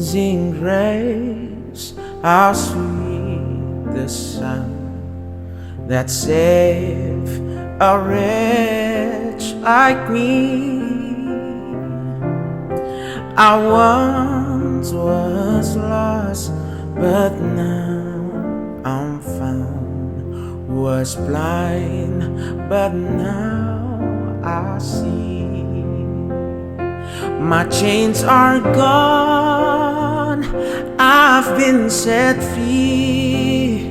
Amazing grace, how sweet the sound that saved a wretch like me. I once was lost, but now I'm found. Was blind, but now I see. My chains are gone, I've been set free.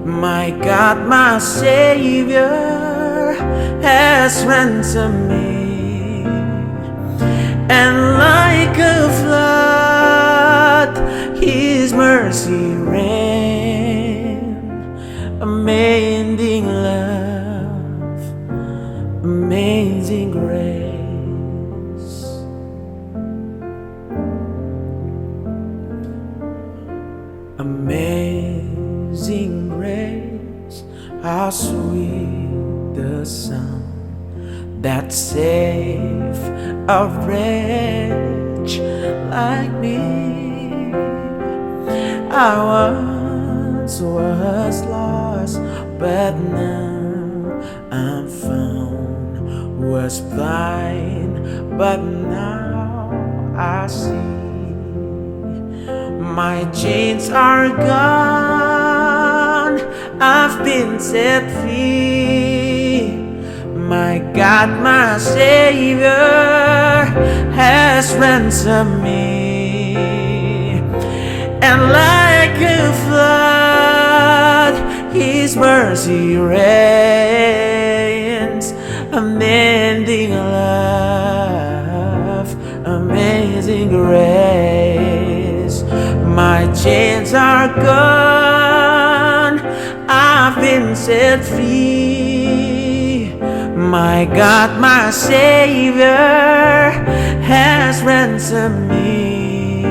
My God, my Savior has ransomed me. And like a flood, His mercy ran. Amazing love, amazing grace. Amazing grace, how sweet the sound that saved a wretch like me. I once was lost, but now I'm found. Was blind, but now I see. My chains are gone, I've been set free. My God, my Savior has ransomed me. And like a flood, His mercy reigns. Amazing love, amazing grace. My chains are gone, I've been set free. My God, my Savior has ransomed me.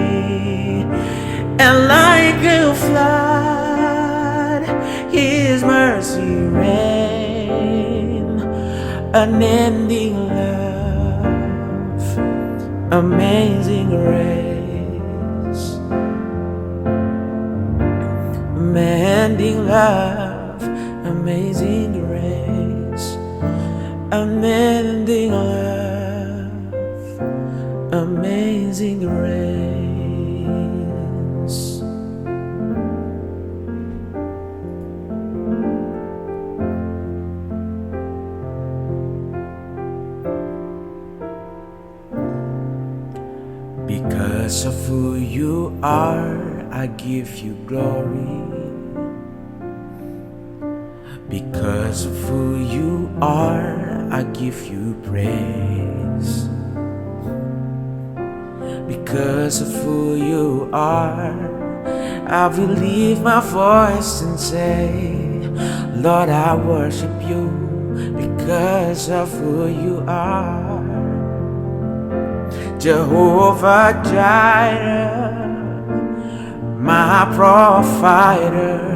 And like a flood, His mercy reigns. Unending love, amazing grace. Unending love, amazing grace. Unending love, amazing grace. Because of who you are, I give you glory. Because of who you are, I give you praise. Because of who you are, I will lift my voice and say, Lord, I worship you because of who you are. Jehovah Jireh, my provider.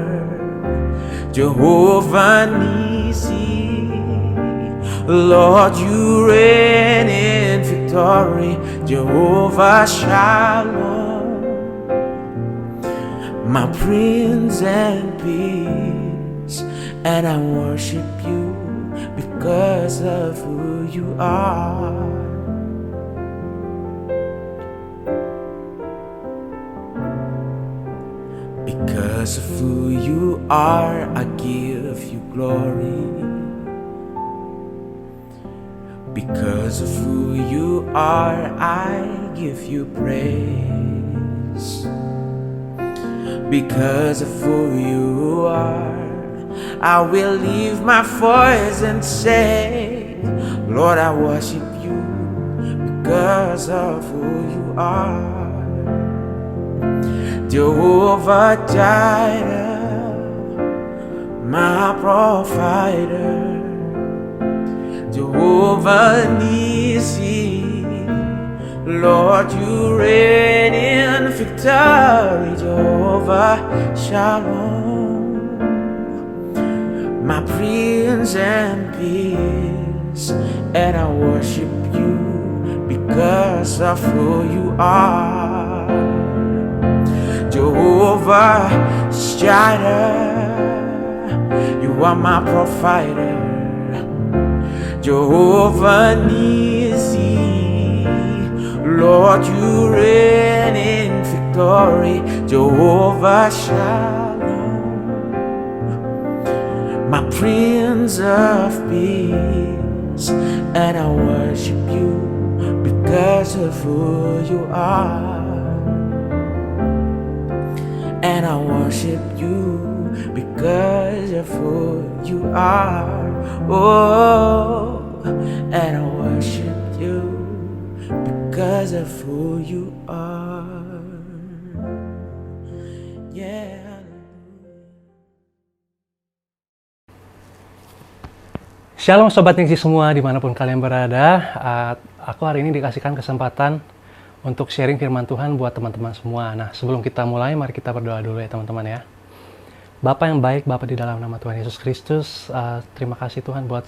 Jehovah Nissi, Lord, you reign in victory. Jehovah Shalom, my Prince and Peace, and I worship you because of who you are. Because of who you are, I give you glory. Because of who you are, I give you praise. Because of who you are, I will lift my voice and say, Lord, I worship you because of who you are. Jehovah Jireh, my provider. Jehovah Nissi, Lord, you reign in victory, Jehovah Shalom, my Prince and Peace, and I worship you because of who you are. Jehovah Jireh, you are my provider. Jehovah Nissi, Lord, you reign in victory. Jehovah Shalom, my Prince of Peace, and I worship you because of who you are. And I worship you because of who you are. Oh, and I worship you because of who you are. Yeah. Shalom Sobat Nixie semua dimanapun kalian berada. Aku hari ini dikasihkan kesempatan untuk sharing firman Tuhan buat teman-teman semua. Nah, sebelum kita mulai, mari kita berdoa dulu ya teman-teman ya. Bapa yang baik, Bapa di dalam nama Tuhan Yesus Kristus, terima kasih Tuhan buat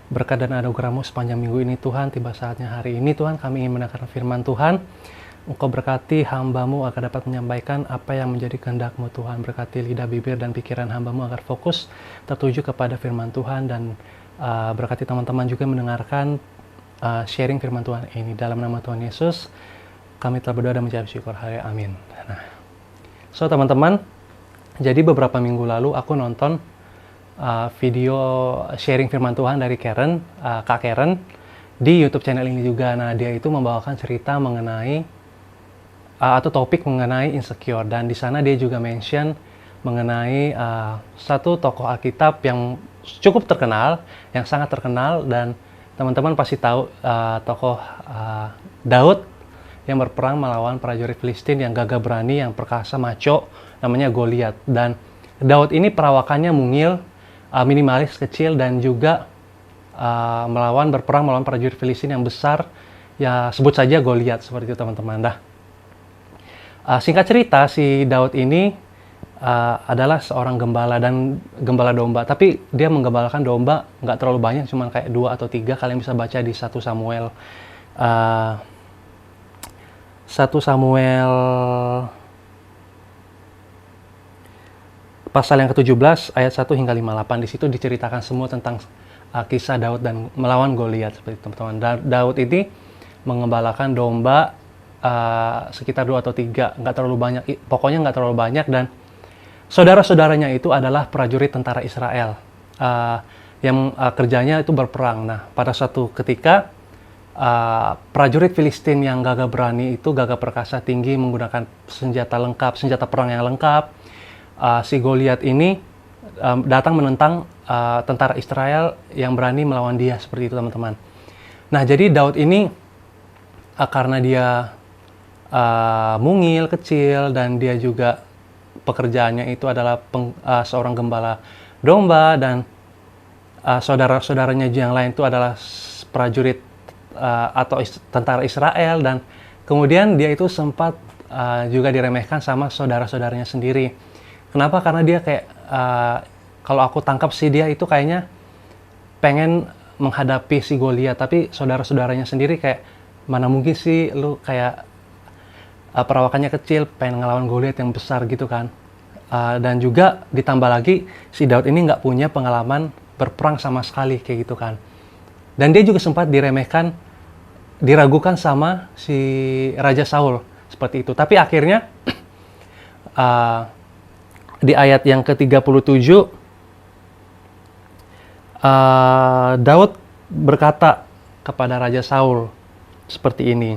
berkat dan anugerah-Mu sepanjang minggu ini Tuhan. Tiba saatnya hari ini Tuhan, kami ingin mendengarkan firman Tuhan. Engkau berkati hamba-Mu agar dapat menyampaikan apa yang menjadi kehendak-Mu Tuhan. Berkati lidah, bibir, dan pikiran hamba-Mu agar fokus tertuju kepada firman Tuhan. Dan berkati teman-teman juga mendengarkan sharing firman Tuhan ini. Dalam nama Tuhan Yesus, kami telah berdoa dan mengucap syukur. Amin. Nah, so teman-teman, jadi beberapa minggu lalu aku nonton video sharing firman Tuhan dari Karen, Kak Karen, di YouTube channel ini juga. Nah, dia itu membawakan cerita mengenai atau topik mengenai insecure, dan di sana dia juga mention mengenai satu tokoh Alkitab yang cukup terkenal, yang sangat terkenal, dan teman-teman pasti tahu tokoh Daud yang berperang melawan prajurit Filistin yang gagah berani, yang perkasa, maco, namanya Goliat. Dan Daud ini perawakannya mungil, minimalis, kecil, dan juga berperang melawan prajurit Filistin yang besar, ya sebut saja Goliat, seperti itu teman-teman. Singkat cerita, si Daud ini adalah seorang gembala dan gembala domba, tapi dia menggembalakan domba nggak terlalu banyak, cuma kayak 2 atau 3. Kalian bisa baca di 1 Samuel 1 Samuel pasal yang ke-17 ayat 1 hingga 58. Di situ diceritakan semua tentang kisah Daud dan melawan Goliat, seperti teman-teman. Daud ini mengembalakan domba sekitar 2 atau 3, nggak terlalu banyak, pokoknya nggak terlalu banyak, dan saudara-saudaranya itu adalah prajurit tentara Israel yang kerjanya itu berperang. Nah, pada suatu ketika prajurit Filistin yang gagah berani itu, gagah perkasa, tinggi, menggunakan senjata lengkap, senjata perang yang lengkap, si Goliat ini datang menentang tentara Israel yang berani melawan dia, seperti itu teman-teman. Nah, jadi Daud ini karena dia mungil, kecil, dan dia juga pekerjaannya itu adalah seorang gembala domba, dan saudara-saudaranya yang lain itu adalah prajurit atau tentara Israel, dan kemudian dia itu sempat juga diremehkan sama saudara-saudaranya sendiri. Kenapa? Karena dia kayak, kalau aku tangkap sih, dia itu kayaknya pengen menghadapi si Goliat, tapi saudara-saudaranya sendiri kayak, mana mungkin sih lu kayak perawakannya kecil, pengen ngelawan Goliat yang besar gitu kan. Dan juga ditambah lagi, si Daud ini nggak punya pengalaman berperang sama sekali, kayak gitu kan. Dan dia juga sempat diremehkan, diragukan sama si Raja Saul, seperti itu. Tapi akhirnya, di ayat yang ke-37, Daud berkata kepada Raja Saul seperti ini,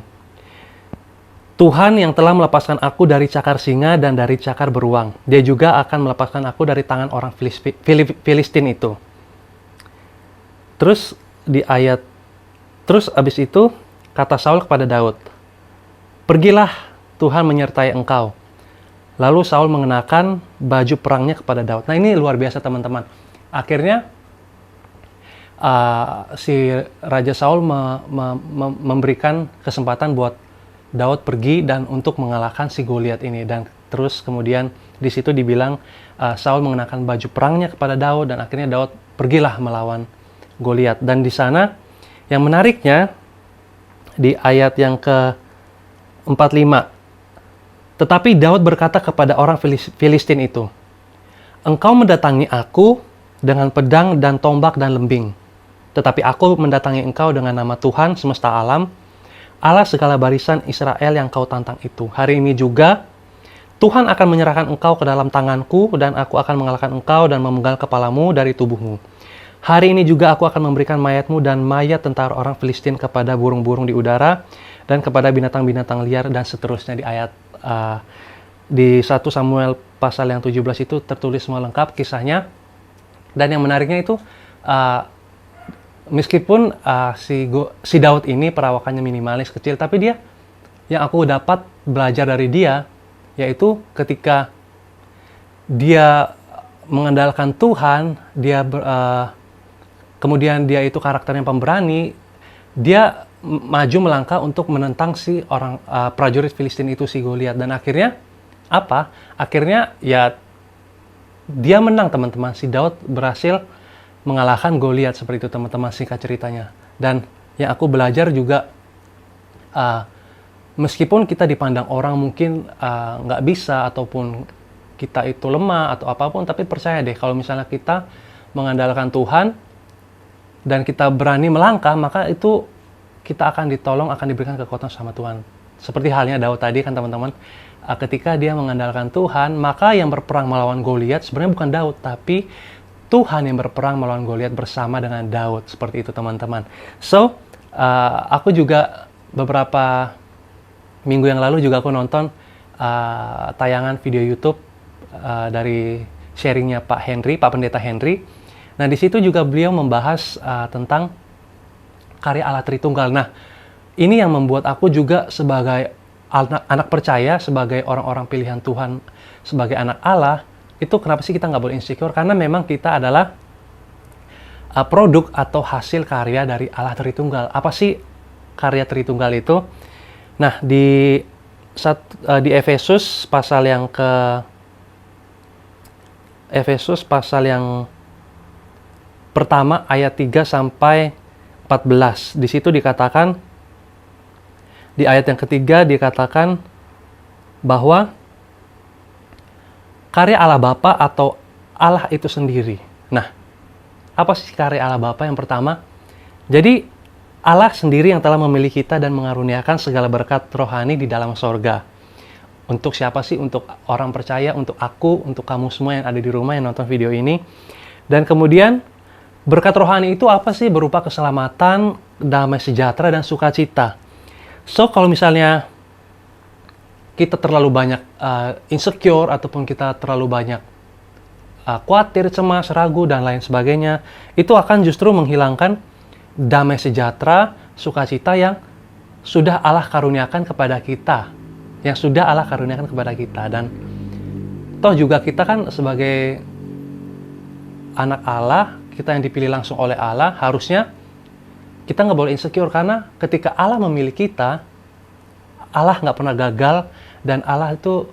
Tuhan yang telah melepaskan aku dari cakar singa dan dari cakar beruang, dia juga akan melepaskan aku dari tangan orang Filistin itu. Terus abis itu kata Saul kepada Daud, pergilah, Tuhan menyertai engkau. Lalu Saul mengenakan baju perangnya kepada Daud. Nah, ini luar biasa teman-teman. Akhirnya si Raja Saul memberikan kesempatan buat Daud pergi dan untuk mengalahkan si Goliat ini. Dan terus kemudian di situ dibilang Saul mengenakan baju perangnya kepada Daud dan akhirnya Daud pergilah melawan Goliat. Dan di sana yang menariknya di ayat yang ke-45, tetapi Daud berkata kepada orang Filistin itu, "Engkau mendatangi aku dengan pedang dan tombak dan lembing. Tetapi aku mendatangi engkau dengan nama Tuhan semesta alam, Allah segala barisan Israel yang kau tantang itu. Hari ini juga Tuhan akan menyerahkan engkau ke dalam tanganku, dan aku akan mengalahkan engkau dan memenggal kepalamu dari tubuhmu. Hari ini juga aku akan memberikan mayatmu dan mayat tentara orang Filistin kepada burung-burung di udara, dan kepada binatang-binatang liar," dan seterusnya. Di ayat di 1 Samuel pasal yang 17 itu tertulis semua lengkap kisahnya. Dan yang menariknya itu meskipun si Daud ini perawakannya minimalis kecil, tapi dia, yang aku dapat belajar dari dia, yaitu ketika dia mengandalkan Tuhan, kemudian dia itu karakternya pemberani, dia maju melangkah untuk menentang si orang prajurit Filistin itu, si Goliat. Dan akhirnya apa? Akhirnya ya dia menang, teman-teman. Si Daud berhasil mengalahkan Goliat, seperti itu, teman-teman, singkat ceritanya. Dan yang aku belajar juga, meskipun kita dipandang orang mungkin nggak bisa, ataupun kita itu lemah atau apapun, tapi percaya deh kalau misalnya kita mengandalkan Tuhan dan kita berani melangkah, maka itu kita akan ditolong, akan diberikan kekuatan sama Tuhan. Seperti halnya Daud tadi kan, teman-teman, ketika dia mengandalkan Tuhan, maka yang berperang melawan Goliat sebenarnya bukan Daud, tapi Tuhan yang berperang melawan Goliat bersama dengan Daud. Seperti itu, teman-teman. So, aku juga beberapa minggu yang lalu juga aku nonton tayangan video YouTube dari sharingnya Pak Pendeta Henry. Nah, di situ juga beliau membahas tentang karya Allah Tritunggal. Nah, ini yang membuat aku juga sebagai anak percaya, sebagai orang-orang pilihan Tuhan, sebagai anak Allah, itu kenapa sih kita nggak boleh insecure? Karena memang kita adalah produk atau hasil karya dari Allah Tritunggal. Apa sih karya Tritunggal itu? Nah, di Efesus pasal yang pertama ayat 3 sampai 14. Di situ dikatakan, di ayat yang ketiga dikatakan bahwa karya Allah Bapa atau Allah itu sendiri. Nah, apa sih karya Allah Bapa? Yang pertama, jadi Allah sendiri yang telah memilih kita dan mengaruniakan segala berkat rohani di dalam sorga. Untuk siapa sih? Untuk orang percaya, untuk aku, untuk kamu semua yang ada di rumah yang nonton video ini. Dan kemudian berkat rohani itu apa sih? Berupa keselamatan, damai sejahtera, dan sukacita. So, kalau misalnya kita terlalu banyak insecure, ataupun kita terlalu banyak khawatir, cemas, ragu, dan lain sebagainya, itu akan justru menghilangkan damai sejahtera, sukacita yang sudah Allah karuniakan kepada kita. Dan toh juga kita kan sebagai anak Allah, kita yang dipilih langsung oleh Allah, harusnya kita nggak boleh insecure, karena ketika Allah memilih kita, Allah nggak pernah gagal, dan Allah itu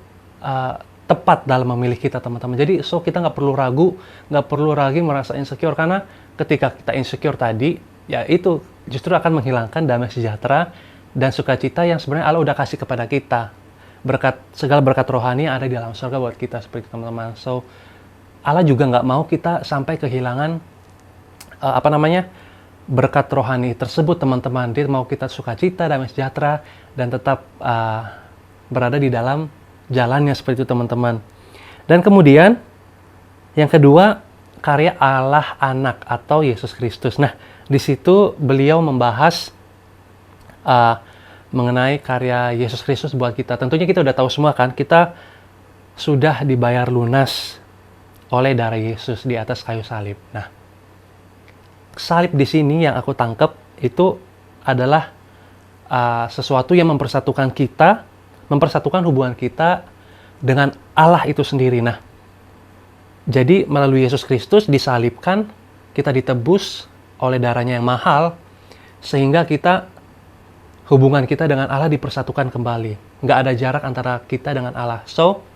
tepat dalam memilih kita, teman-teman. Jadi kita nggak perlu ragu, nggak perlu lagi merasa insecure, karena ketika kita insecure tadi, ya itu justru akan menghilangkan damai sejahtera dan sukacita yang sebenarnya Allah udah kasih kepada kita. Segala berkat rohani yang ada di dalam surga buat kita, seperti itu, teman-teman. So, Allah juga nggak mau kita sampai kehilangan berkat rohani tersebut, teman-teman. Dia mau kita sukacita, damai sejahtera, dan tetap berada di dalam jalannya, seperti itu, teman-teman. Dan kemudian yang kedua, karya Allah Anak atau Yesus Kristus. Nah, di situ beliau membahas mengenai karya Yesus Kristus buat kita. Tentunya kita udah tahu semua kan, kita sudah dibayar lunas oleh darah Yesus di atas kayu salib. Nah, salib di sini yang aku tangkap itu adalah sesuatu yang mempersatukan kita, mempersatukan hubungan kita dengan Allah itu sendiri. Nah, jadi melalui Yesus Kristus disalibkan, kita ditebus oleh darahnya yang mahal, sehingga hubungan kita dengan Allah dipersatukan kembali. Nggak ada jarak antara kita dengan Allah. So,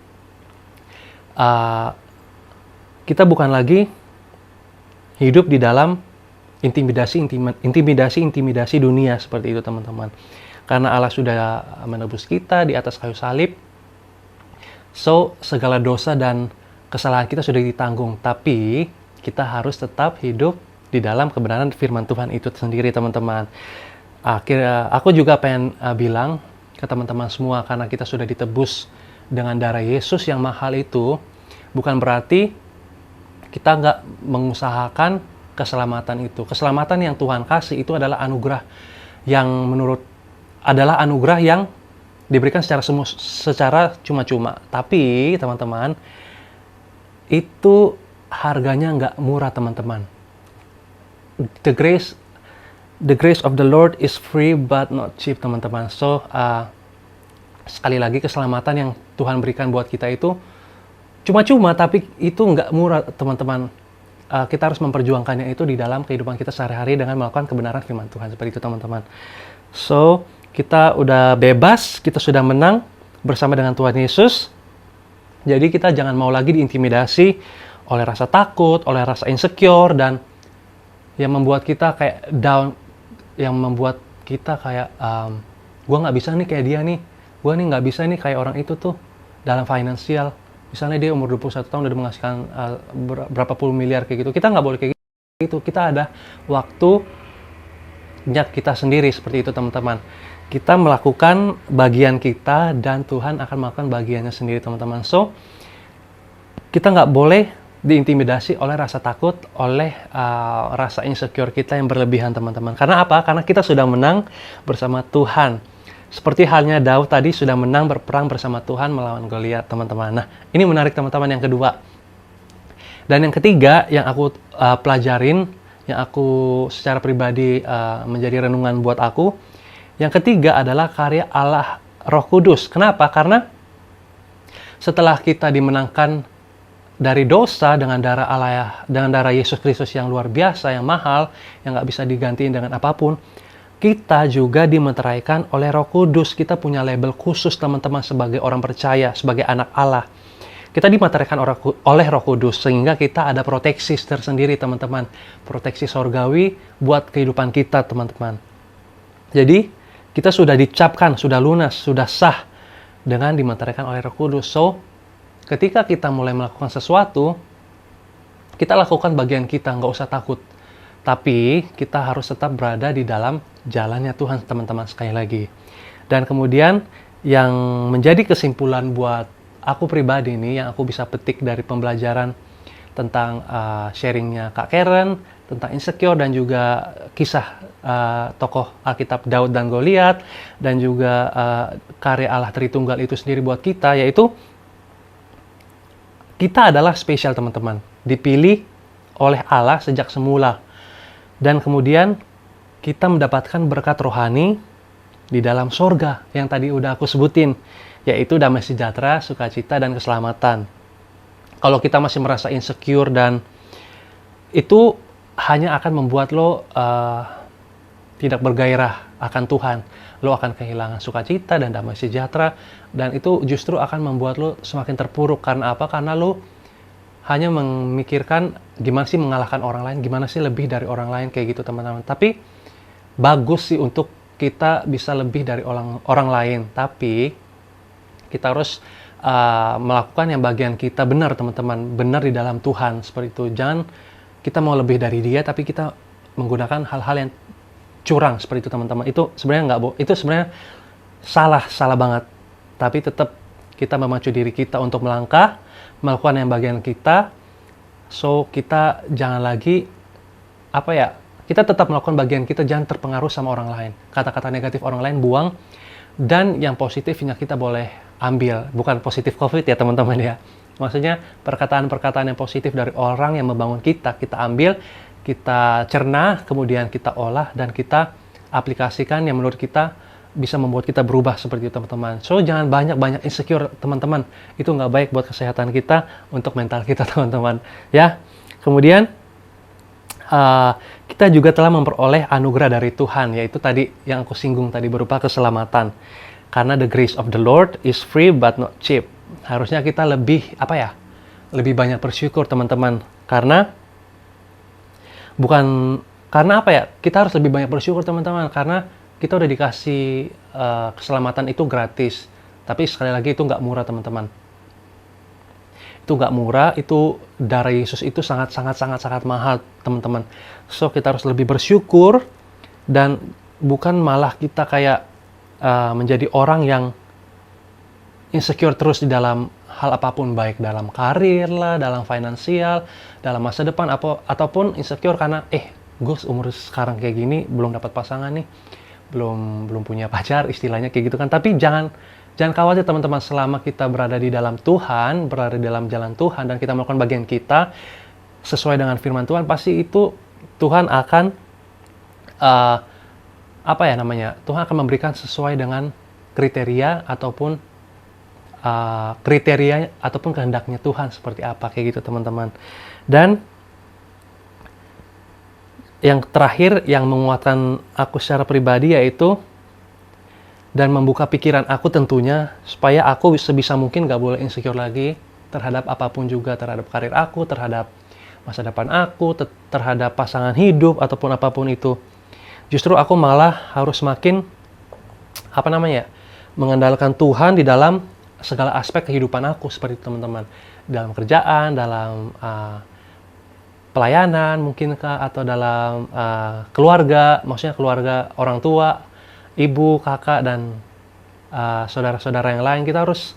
kita bukan lagi hidup di dalam intimidasi dunia seperti itu, teman-teman. Karena Allah sudah menebus kita di atas kayu salib. So, segala dosa dan kesalahan kita sudah ditanggung. Tapi, kita harus tetap hidup di dalam kebenaran firman Tuhan itu sendiri, teman-teman. Aku juga pengen bilang ke teman-teman semua, karena kita sudah ditebus dengan darah Yesus yang mahal itu, bukan berarti kita nggak mengusahakan keselamatan itu. Keselamatan yang Tuhan kasih itu adalah anugerah yang anugerah yang diberikan secara cuma-cuma. Tapi, teman-teman, itu harganya nggak murah, teman-teman. The grace of the Lord is free but not cheap, teman-teman. So, sekali lagi, keselamatan yang Tuhan berikan buat kita itu cuma-cuma, tapi itu nggak murah, teman-teman. Kita harus memperjuangkannya itu di dalam kehidupan kita sehari-hari dengan melakukan kebenaran firman Tuhan. Seperti itu, teman-teman. So, kita udah bebas, kita sudah menang bersama dengan Tuhan Yesus. Jadi kita jangan mau lagi diintimidasi oleh rasa takut, oleh rasa insecure, dan yang membuat kita kayak down, yang membuat kita kayak, gue nggak bisa nih kayak dia nih, gue nih nggak bisa nih kayak orang itu tuh dalam finansial. Misalnya dia umur 21 tahun udah menghasilkan berapa puluh miliar kayak gitu. Kita nggak boleh kayak gitu. Kita ada waktunya kita sendiri seperti itu, teman-teman. Kita melakukan bagian kita dan Tuhan akan melakukan bagiannya sendiri, teman-teman. So, kita nggak boleh diintimidasi oleh rasa takut, oleh rasa insecure kita yang berlebihan, teman-teman. Karena apa? Karena kita sudah menang bersama Tuhan. Seperti halnya Daud tadi sudah menang berperang bersama Tuhan melawan Goliat, teman-teman. Nah, ini menarik, teman-teman, yang kedua. Dan yang ketiga yang aku pelajarin, yang aku secara pribadi menjadi renungan buat aku, yang ketiga adalah karya Allah Roh Kudus. Kenapa? Karena setelah kita dimenangkan dari dosa dengan darah Allah, dengan darah Yesus Kristus yang luar biasa, yang mahal, yang nggak bisa digantiin dengan apapun, kita juga dimeteraikan oleh Roh Kudus. Kita punya label khusus, teman-teman, sebagai orang percaya, sebagai anak Allah. Kita dimeteraikan oleh Roh Kudus, sehingga kita ada proteksi tersendiri, teman-teman. Proteksi sorgawi buat kehidupan kita, teman-teman. Jadi, kita sudah dicapkan, sudah lunas, sudah sah dengan dimeteraikan oleh Roh Kudus. So, ketika kita mulai melakukan sesuatu, kita lakukan bagian kita, nggak usah takut. Tapi kita harus tetap berada di dalam jalannya Tuhan, teman-teman, sekali lagi. Dan kemudian yang menjadi kesimpulan buat aku pribadi ini, yang aku bisa petik dari pembelajaran tentang sharingnya Kak Karen, tentang insecure, dan juga kisah tokoh Alkitab Daud dan Goliat, dan juga karya Allah Tritunggal itu sendiri buat kita, yaitu kita adalah spesial, teman-teman. Dipilih oleh Allah sejak semula. Dan kemudian kita mendapatkan berkat rohani di dalam sorga yang tadi udah aku sebutin, yaitu damai sejahtera, sukacita, dan keselamatan. Kalau kita masih merasa insecure, dan itu hanya akan membuat lo tidak bergairah akan Tuhan. Lo akan kehilangan sukacita dan damai sejahtera, dan itu justru akan membuat lo semakin terpuruk. Karena apa? Karena lo hanya memikirkan gimana sih mengalahkan orang lain, gimana sih lebih dari orang lain, kayak gitu, teman-teman. Tapi bagus sih untuk kita bisa lebih dari orang lain, tapi kita harus melakukan yang bagian kita benar, teman-teman, benar di dalam Tuhan, seperti itu. Jangan kita mau lebih dari dia, tapi kita menggunakan hal-hal yang curang, seperti itu, teman-teman. Itu sebenarnya itu sebenarnya salah banget. Tapi tetap kita memacu diri kita untuk melangkah, melakukan yang bagian kita. So, kita jangan lagi, kita tetap melakukan bagian kita, jangan terpengaruh sama orang lain. Kata-kata negatif orang lain buang, dan yang positifnya kita boleh ambil. Bukan positif COVID ya, teman-teman ya. Maksudnya perkataan-perkataan yang positif dari orang yang membangun kita ambil, kita cerna, kemudian kita olah, dan kita aplikasikan yang menurut kita bisa membuat kita berubah, seperti itu, teman-teman. So, jangan banyak-banyak insecure, teman-teman. Itu nggak baik buat kesehatan kita, untuk mental kita, teman-teman. Ya. Kemudian, kita juga telah memperoleh anugerah dari Tuhan, yaitu tadi yang aku singgung tadi berupa keselamatan. Karena the grace of the Lord is free but not cheap. Harusnya kita lebih lebih banyak bersyukur teman-teman. Karena kita harus lebih banyak bersyukur teman-teman, karena kita udah dikasih keselamatan itu gratis. Tapi sekali lagi itu nggak murah teman-teman. Itu nggak murah, itu darah Yesus itu sangat mahal teman-teman. So kita harus lebih bersyukur, dan bukan malah kita kayak menjadi orang yang insecure terus di dalam hal apapun, baik dalam karir lah, dalam finansial, dalam masa depan, ataupun insecure karena gue umur sekarang kayak gini belum dapat pasangan nih, belum punya pacar, istilahnya kayak gitu kan. Tapi jangan khawatir teman-teman, selama kita berada di dalam Tuhan, berada di dalam jalan Tuhan, dan kita melakukan bagian kita sesuai dengan firman Tuhan, pasti itu Tuhan akan Tuhan akan memberikan sesuai dengan kriteria ataupun kehendaknya Tuhan seperti apa, kayak gitu teman-teman. Dan yang terakhir yang menguatkan aku secara pribadi, yaitu dan membuka pikiran aku tentunya, supaya aku sebisa mungkin gak boleh insecure lagi terhadap apapun juga, terhadap karir aku, terhadap masa depan aku, terhadap pasangan hidup, ataupun apapun itu. Justru aku malah harus makin mengandalkan Tuhan di dalam segala aspek kehidupan aku, seperti itu teman-teman. Dalam kerjaan, dalam pelayanan mungkinkah, atau dalam keluarga, maksudnya keluarga orang tua, ibu, kakak, dan saudara-saudara yang lain. Kita harus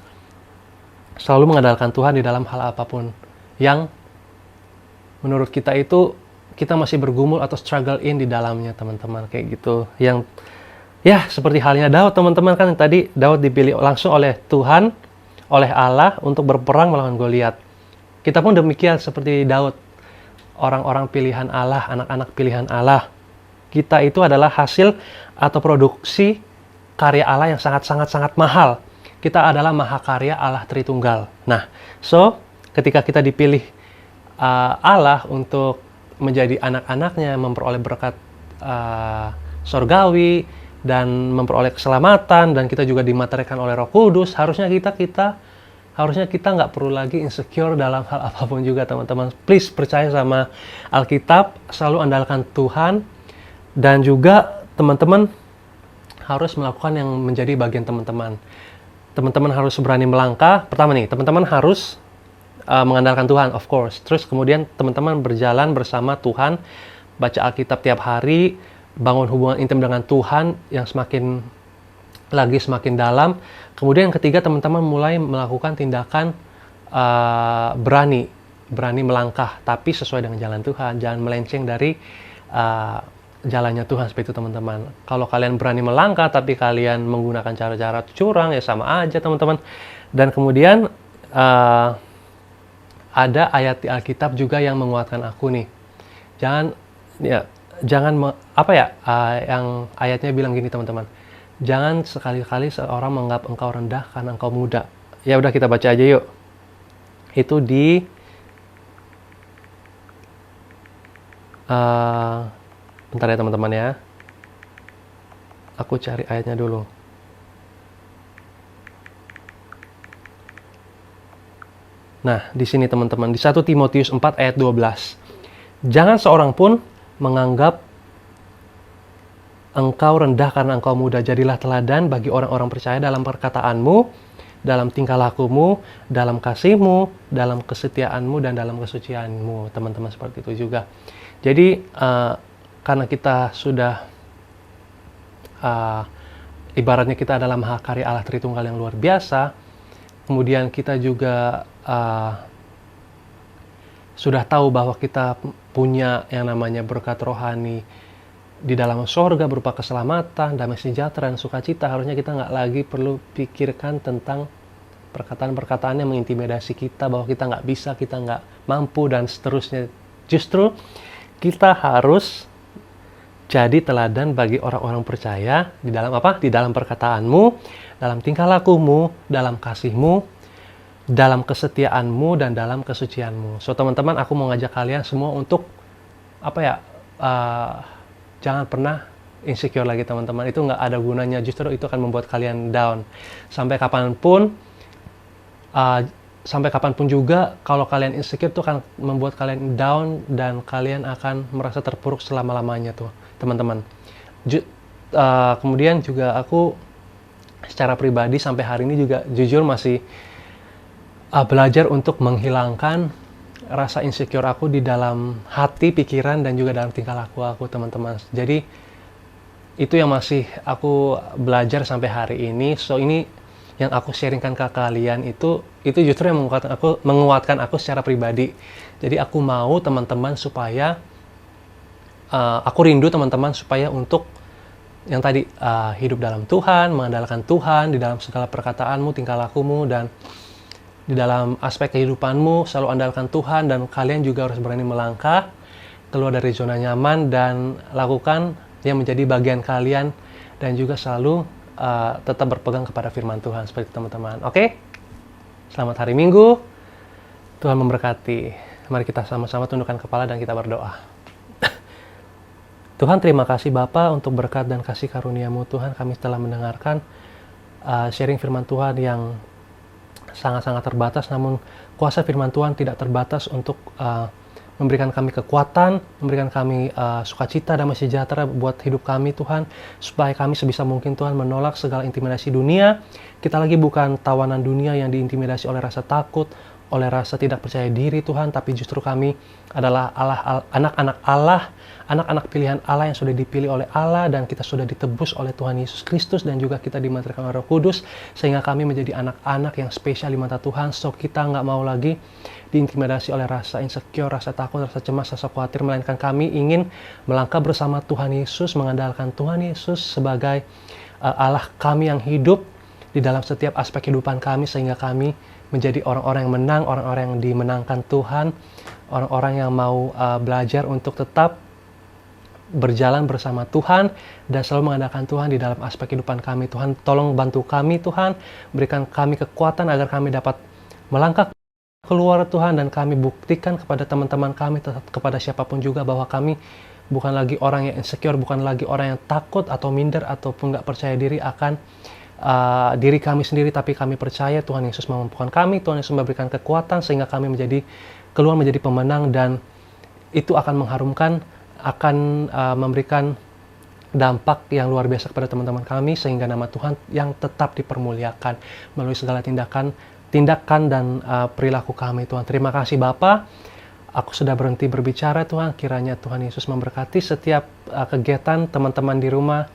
selalu mengandalkan Tuhan di dalam hal apapun yang menurut kita itu kita masih bergumul atau struggle in di dalamnya teman-teman, kayak gitu. Yang seperti halnya Daud teman-teman, kan tadi Daud dipilih langsung oleh Tuhan, oleh Allah untuk berperang melawan Goliat. Kita pun demikian seperti Daud, orang-orang pilihan Allah, anak-anak pilihan Allah. Kita itu adalah hasil atau produksi karya Allah yang sangat mahal. Kita adalah mahakarya Allah Tritunggal. Nah, so ketika kita dipilih Allah untuk menjadi anak-anaknya, memperoleh berkat sorgawi, dan memperoleh keselamatan, dan kita juga dimaterikan oleh Roh Kudus, harusnya kita nggak perlu lagi insecure dalam hal apapun juga teman-teman. Please percaya sama Alkitab, selalu andalkan Tuhan, dan juga teman-teman harus melakukan yang menjadi bagian teman-teman. Teman-teman harus berani melangkah. Pertama nih, teman-teman harus mengandalkan Tuhan, of course. Terus kemudian teman-teman berjalan bersama Tuhan, baca Alkitab tiap hari, bangun hubungan intim dengan Tuhan yang semakin dalam. Kemudian yang ketiga, teman-teman mulai melakukan tindakan berani melangkah, tapi sesuai dengan jalan Tuhan. Jangan melenceng dari jalannya Tuhan, seperti itu teman-teman. Kalau kalian berani melangkah tapi kalian menggunakan cara-cara curang, ya sama aja teman-teman. Dan kemudian ada ayat di Alkitab juga yang menguatkan aku nih. Yang ayatnya bilang gini teman-teman. Jangan sekali-kali seorang menganggap engkau rendah karena engkau muda. Ya udah, kita baca aja yuk. Itu di bentar ya teman-teman ya. Aku cari ayatnya dulu. Nah, di sini teman-teman, di 1 Timotius 4 ayat 12. Jangan seorang pun menganggap engkau rendah karena engkau muda. Jadilah teladan bagi orang-orang percaya dalam perkataanmu, dalam tingkah lakumu, dalam kasihmu, dalam kesetiaanmu, dan dalam kesucianmu. Teman-teman, seperti itu juga. Jadi, karena kita sudah ibaratnya kita adalah mahakarya Allah Tritunggal yang luar biasa, kemudian kita juga sudah tahu bahwa kita punya yang namanya berkat rohani di dalam sorga berupa keselamatan, damai sejahtera, dan sukacita. Harusnya kita nggak lagi perlu pikirkan tentang perkataan-perkataan yang mengintimidasi kita, bahwa kita nggak bisa, kita nggak mampu, dan seterusnya. Justru kita harus jadi teladan bagi orang-orang percaya di dalam apa? Di dalam perkataanmu, dalam tingkah lakumu, dalam kasihmu, dalam kesetiaanmu, dan dalam kesucianmu. So teman-teman, aku mau ngajak kalian semua untuk jangan pernah insecure lagi teman-teman. Itu nggak ada gunanya, justru itu akan membuat kalian down. Sampai kapanpun juga kalau kalian insecure itu akan membuat kalian down dan kalian akan merasa terpuruk selama-lamanya tuh teman-teman. Kemudian juga aku secara pribadi sampai hari ini juga jujur masih belajar untuk menghilangkan rasa insecure aku di dalam hati, pikiran, dan juga dalam tingkah laku aku teman-teman. Jadi itu yang masih aku belajar sampai hari ini. So ini yang aku sharingkan ke kalian itu justru yang menguatkan aku secara pribadi. Jadi aku mau teman-teman supaya aku rindu teman-teman supaya untuk yang tadi hidup dalam Tuhan, mengandalkan Tuhan di dalam segala perkataanmu, tingkah lakumu, dan di dalam aspek kehidupanmu selalu andalkan Tuhan, dan kalian juga harus berani melangkah keluar dari zona nyaman dan lakukan yang menjadi bagian kalian, dan juga selalu tetap berpegang kepada firman Tuhan seperti teman-teman. Oke? Selamat hari Minggu. Tuhan memberkati. Mari kita sama-sama tundukkan kepala dan kita berdoa. Tuhan, terima kasih Bapa untuk berkat dan kasih karunia-Mu Tuhan. Kami telah mendengarkan sharing firman Tuhan yang sangat-sangat terbatas, namun kuasa firman Tuhan tidak terbatas untuk memberikan kami kekuatan, memberikan kami sukacita, damai sejahtera buat hidup kami Tuhan, supaya kami sebisa mungkin Tuhan menolak segala intimidasi dunia. Kita lagi bukan tawanan dunia yang diintimidasi oleh rasa takut, oleh rasa tidak percaya diri Tuhan, tapi justru kami adalah anak-anak Allah, anak-anak pilihan Allah yang sudah dipilih oleh Allah, dan kita sudah ditebus oleh Tuhan Yesus Kristus, dan juga kita dimantarkan oleh Roh Kudus, sehingga kami menjadi anak-anak yang spesial di mata Tuhan. So kita nggak mau lagi diintimidasi oleh rasa insecure, rasa takut, rasa cemas, rasa khawatir, melainkan kami ingin melangkah bersama Tuhan Yesus, mengandalkan Tuhan Yesus sebagai Allah kami yang hidup di dalam setiap aspek kehidupan kami, sehingga kami menjadi orang-orang yang menang, orang-orang yang dimenangkan Tuhan, orang-orang yang mau belajar untuk tetap berjalan bersama Tuhan dan selalu mengandalkan Tuhan di dalam aspek kehidupan kami. Tuhan, tolong bantu kami Tuhan, berikan kami kekuatan agar kami dapat melangkah keluar Tuhan, dan kami buktikan kepada teman-teman kami, kepada siapapun juga, bahwa kami bukan lagi orang yang insecure, bukan lagi orang yang takut atau minder ataupun nggak percaya diri akan diri kami sendiri, tapi kami percaya Tuhan Yesus memampukan kami, Tuhan Yesus memberikan kekuatan sehingga kami keluar menjadi pemenang, dan itu akan mengharumkan, akan memberikan dampak yang luar biasa kepada teman-teman kami, sehingga nama Tuhan yang tetap dipermuliakan melalui segala tindakan dan perilaku kami Tuhan. Terima kasih Bapa. Aku sudah berhenti berbicara Tuhan, kiranya Tuhan Yesus memberkati setiap kegiatan teman-teman di rumah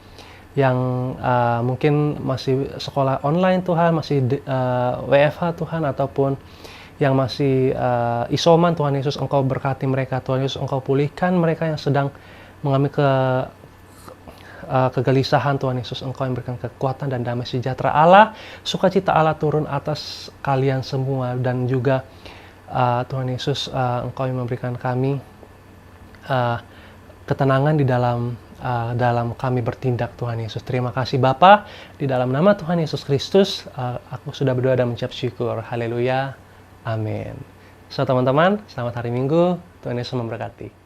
yang mungkin masih sekolah online Tuhan, masih WFH Tuhan, ataupun yang masih isoman Tuhan Yesus, Engkau berkati mereka Tuhan Yesus, Engkau pulihkan mereka yang sedang mengalami kegelisahan Tuhan Yesus, Engkau yang berikan kekuatan dan damai sejahtera Allah, sukacita Allah turun atas kalian semua, dan juga Tuhan Yesus, Engkau yang memberikan kami ketenangan di dalam kami bertindak Tuhan Yesus. Terima kasih Bapa, di dalam nama Tuhan Yesus Kristus aku sudah berdoa dan mengucap syukur. Haleluya, amin. So teman-teman, selamat hari Minggu, Tuhan Yesus memberkati.